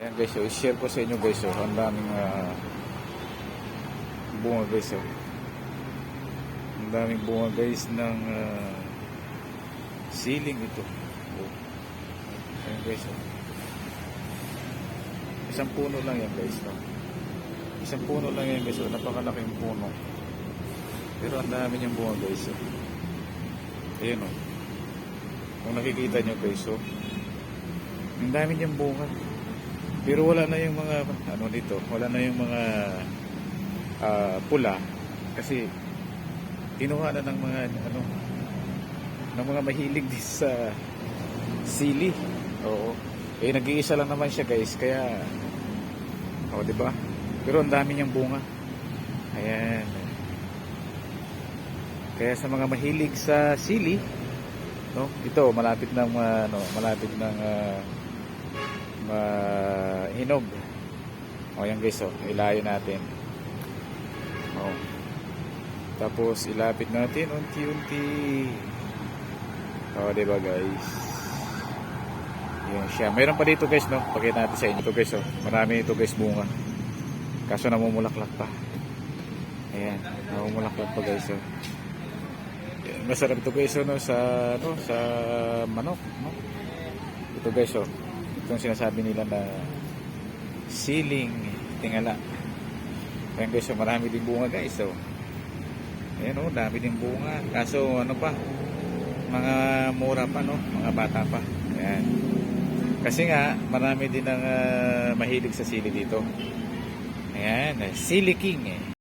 Ayan guys, so i-share ko sa inyo guys, so ang daming bunga guys, so ang daming bunga guys ng siling ito. Ayan guys, so isang puno lang yan guys, no? Isang puno lang yan guys, so napakalaking puno, pero ang dami niyang bunga guys, so ayan o, kung nakikita nyo guys, so ang dami niyang bunga. Pero wala na yung mga ano dito, wala na yung mga pula kasi kinuha na ng mga ano ng mga mahilig din sa sili. Oo. Eh nag-iisa lang naman siya guys, kaya di ba? Pero ang dami niyang bunga. Ayan. Kaya sa mga mahilig sa sili, no? Ito malapit ng malapit ng hinog. Ayan guys, ilayo natin. Tapos ilapit natin unti-unti. Diba guys? Yun siya. Mayroon pa dito guys, no? Pakita natin sa inyo ito guys, marami ito guys bunga. Kaso namumulaklak pa. Ayan, namumulaklak pa guys, masarap ito guys, no? Sa manok, no? Ito guys, itong sinasabi nila na siling tingala. Ayan guys, marami din bunga guys, ayan dami din bunga. Kaso ano pa, mga mura pa, no? Mga bata pa. Ayan. Kasi nga marami din ang mahilig sa sili dito. Ayan, Sili King